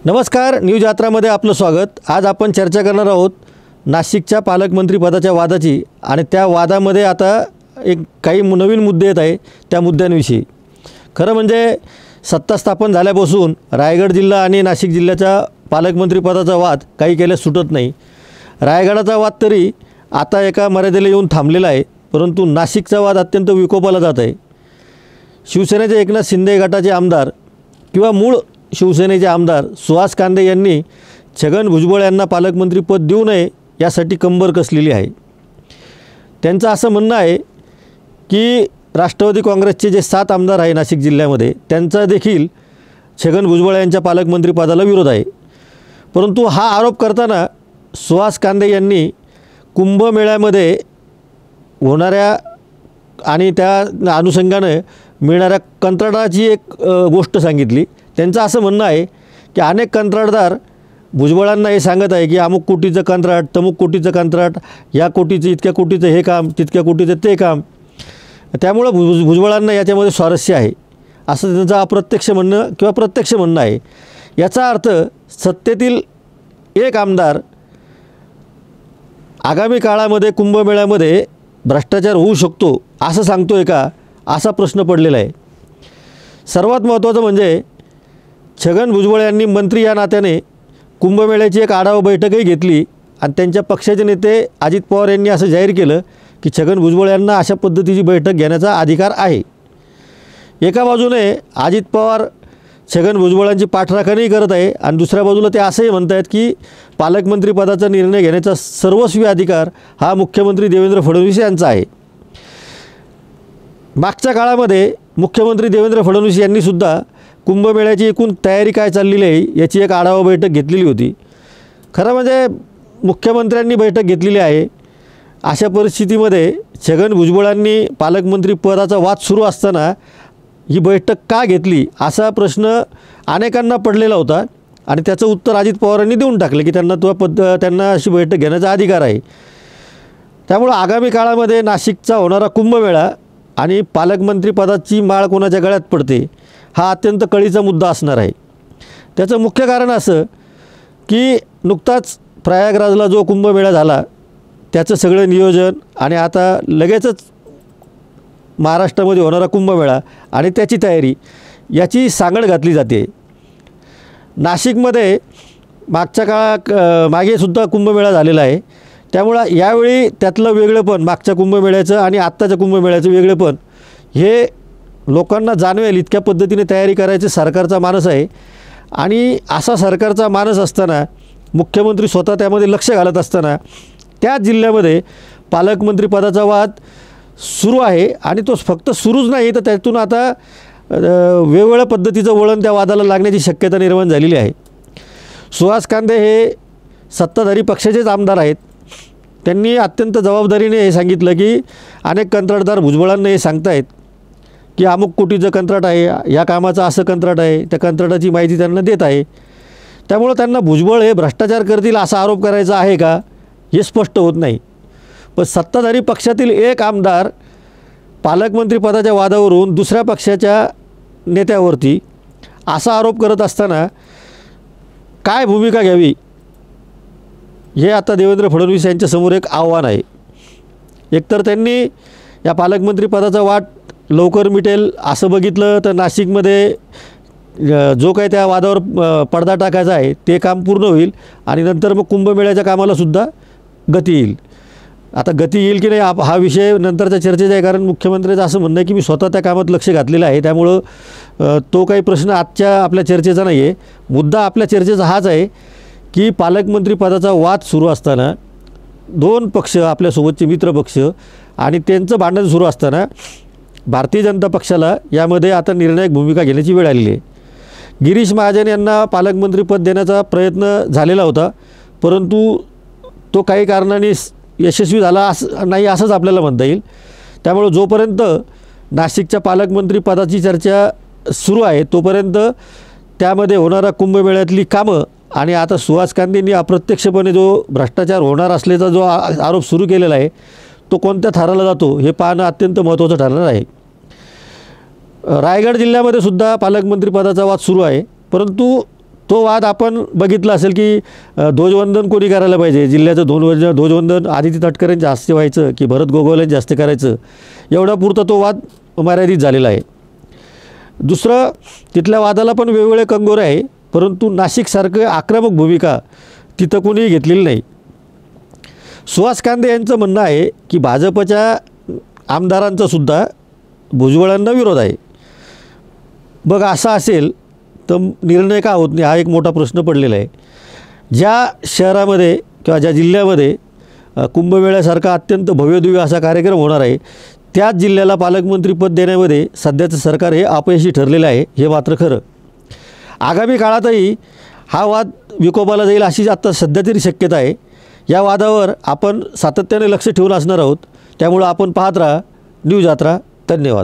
नमस्कार, न्यूज यात्रामध्ये आपलं स्वागत। आज आपण चर्चा करणार आहोत नाशिकच्या पालकमंत्री पदाच्या वादाची आणि त्या वादामध्ये आता काही नवीन मुद्दे येत आहे त्या मुद्द्यांविषयी। खरं म्हणजे सत्ता स्थापन झाल्यापासून रायगड जिल्हा आणि नाशिक जिल्ह्याच्या पालकमंत्री पदाचा वाद काही केल्यास सुटत नाही। रायगडाचा वाद तरी आता एका मर्यादेला येऊन थांबलेला आहे, परंतु नाशिकचा वाद अत्यंत विकोपाला जात आहे। शिवसेनेचे एकनाथ शिंदे गटाचे आमदार किंवा मूळ शिवसेनेचे आमदार सुहास कांदे यांनी छगन भुजबळ यांना पालकमंत्री पद देऊ नये यासाठी कंबर कसलेली आहे। त्यांचं असं म्हणणं आहे की राष्ट्रवादी काँग्रेसचे जे 7 आमदार आहे नाशिक जिल्ह्यामध्ये त्यांचा देखील छगन भुजबळ यांच्या पालकमंत्री पदाला विरोध आहे। परंतु हा आरोप करताना सुहास कांदे यांनी कुंभमेळ्यामध्ये होणाऱ्या आणि त्या अनुषंगाने मिळणाऱ्या कंत्राटाची एक गोष्ट सांगितली। त्यांचं असं म्हणणं आहे की अनेक कंत्राटदार भुजबळांना हे सांगत आहे की अमुक कोटीचं कंत्राट, तमुक कोटीचं कंत्राट, या कोटीचं इतक्या कोटीचं हे काम, तितक्या कोटीचं ते काम, त्यामुळं भुजबळांना याच्यामध्ये स्वारस्य आहे असं त्यांचं अप्रत्यक्ष म्हणणं किंवा प्रत्यक्ष म्हणणं आहे। याचा अर्थ सत्तेतील एक आमदार आगामी काळामध्ये कुंभमेळ्यामध्ये भ्रष्टाचार होऊ शकतो असं सांगतोय का, असा प्रश्न पडलेला आहे। सर्वात महत्त्वाचं म्हणजे छगन भुजबळ यांनी मंत्री या नात्याने कुंभमेळ्याची एक आढावा बैठकही घेतली आणि त्यांच्या पक्षाचे नेते अजित पवार यांनी असं जाहीर केलं की छगन भुजबळ यांना अशा पद्धतीची बैठक घेण्याचा अधिकार आहे। एका बाजूने अजित पवार छगन भुजबळांची पाठराखणही करत आहे आणि दुसऱ्या बाजूला ते असंही म्हणत आहेत की पालकमंत्री पदाचा निर्णय घेण्याचा सर्वस्वी अधिकार हा मुख्यमंत्री देवेंद्र फडणवीस यांचा आहे। मागच्या काळामध्ये मुख्यमंत्री देवेंद्र फडणवीस यांनीसुद्धा कुंभमेळ्याची एकूण तयारी काय चाललेली आहे याची एक आढावा बैठक घेतलेली होती। खरं म्हणजे मुख्यमंत्र्यांनी बैठक घेतलेली आहे। अशा परिस्थितीमध्ये छगन भुजबळांनी पालकमंत्री पदाचा वाद सुरू असताना ही बैठक का घेतली असा प्रश्न अनेकांना पडलेला होता आणि त्याचं उत्तर अजित पवारांनी देऊन टाकलं की त्यांना अशी बैठक घेण्याचा अधिकार आहे। त्यामुळे आगामी काळामध्ये नाशिकचा होणारा कुंभमेळा आणि पालकमंत्री पदाची माळ कोणाच्या गळ्यात पडते हा अत्यंत कळीचा मुद्दा असणार आहे। त्याचं मुख्य कारण असं की नुकताच प्रयागराजला जो कुंभमेळा झाला त्याचं सगळं नियोजन आणि आता लगेचच महाराष्ट्रामध्ये होणारा कुंभमेळा आणि त्याची तयारी याची सांगड घातली जाते। नाशिकमध्ये मागेसुद्धा कुंभमेळा झालेला आहे, त्यामुळं यावेळी त्यातलं वेगळेपण मागच्या कुंभमेळ्याचं आणि आत्ताच्या कुंभमेळ्याचं वेगळेपण हे लोकांना जाणवेल इतक्या पद्धतीने तयारी करायचं सरकारचा मानस आहे। आणि असा सरकारचा मानस असताना मुख्यमंत्री स्वतः त्यामध्ये लक्ष घालत असताना त्याच जिल्ह्यामध्ये पालकमंत्री पदाचा वाद सुरू आहे आणि तो फक्त सुरूच नाही तर त्यातून आता वेगवेगळ्या पद्धतीचं वळण त्या वादाला लागण्याची शक्यता निर्माण झालेली आहे। सुहास कांदे हे सत्ताधारी पक्षाचेच आमदार आहेत। त्यांनी अत्यंत जबाबदारीने हे सांगितलं की अनेक कंत्राटदार भुजबळांना हे सांगतायत की अमुक कोटीचं कंत्राट आहे, या कामाचं असं कंत्राट आहे, त्या कंत्राटाची माहिती त्यांना देत आहे। त्यामुळं त्यांना भुजबळ हे भ्रष्टाचार करतील असा आरोप करायचा आहे का हे स्पष्ट होत नाही। पण सत्ताधारी पक्षातील एक आमदार पालकमंत्री पदाच्या वादावरून दुसऱ्या पक्षाच्या नेत्यावरती असा आरोप करत असताना काय भूमिका घ्यावी हे आता देवेंद्र फडणवीस यांच्यासमोर एक आव्हान आहे। एकतर त्यांनी या पालकमंत्री पदाचा वाद लवकर मिटेल असं बघितलं तर नाशिकमध्ये जो काही त्या वादावर पडदा टाकायचा आहे ते काम पूर्ण होईल आणि नंतर मग कुंभमेळ्याच्या कामालासुद्धा गती येईल। आता गती येईल की नाही हा विषय नंतरच्या चर्चेचा आहे, कारण मुख्यमंत्र्यांचं असं म्हणणं आहे की मी स्वतः त्या कामात लक्ष घातलेलं आहे, त्यामुळं तो काही प्रश्न आजच्या आपल्या चर्चेचा नाही आहे। मुद्दा आपल्या चर्चेचा हाच आहे की पालकमंत्री पदाचा वाद सुरू असताना 2 पक्ष आपल्यासोबतचे मित्र पक्ष आणि त्यांचं भांडण सुरू असताना भारतीय जनता पक्षाला यामध्ये आता निर्णायक भूमिका घेण्याची वेळ आलेली आहे। गिरीश महाजन यांना पालकमंत्रीपद देण्याचा प्रयत्न झालेला होता, परंतु तो काही कारणाने यशस्वी झाला नाही असंच आपल्याला म्हणता येईल। त्यामुळे जोपर्यंत नाशिकच्या पालकमंत्री पदाची चर्चा सुरू आहे तोपर्यंत त्यामध्ये होणारा कुंभमेळ्यातली कामं आणि आता सुहास कांदेंनी अप्रत्यक्षपणे जो भ्रष्टाचार होणार असल्याचा जो आरोप सुरू केलेला आहे तो कोणत्या थराला जातो हे पाहणं अत्यंत महत्त्वाचं ठरणार आहे। रायगड जिल्ह्यामध्ये सुद्धा पालकमंत्री पदाचा वाद सुरू आहे, परंतु तो वाद आपण बघितला असेल की ध्वजवंदन कोणी करायला पाहिजे, जिल्ह्याचं ध्वजवंदन आदिती तटकरेंच्या हस्ते व्हायचं की भरत गोगावलेंच्या हस्ते करायचं, एवढा पुरता तो वाद मर्यादित झालेला आहे. दुसरं, तिथल्या वादाला पण वेगवेगळे कंगोरे आहे, परंतु नाशिकसारखं आक्रमक भूमिका तिथं कोणीही घेतलेली नाही. सुहास कांदे यांचं म्हणणं आहे की भाजपच्या आमदारांचासुद्धा भुजबळांना विरोध आहे. बघ असं असेल तर निर्णय का होत नाही, हा एक मोठा प्रश्न पडलेला आहे. ज्या शहरामध्ये किंवा ज्या जिल्ह्यामध्ये कुंभमेळ्यासारखा अत्यंत भव्यदिव्य असा कार्यक्रम होणार आहे, त्याच जिल्ह्याला पालकमंत्रीपद देण्यामध्ये सध्याचं सरकार हे अपयशी ठरलेलं आहे, हे मात्र खरं. आगामी काळातही हा वाद विकोपाला जाईल अशी आत्ता सध्या तरी शक्यता आहे. या वादावर आपण सातत्याने लक्ष ठेवून असणार आहोत. त्यामुळं आपण पाहत राहा न्यूज यात्रा. धन्यवाद.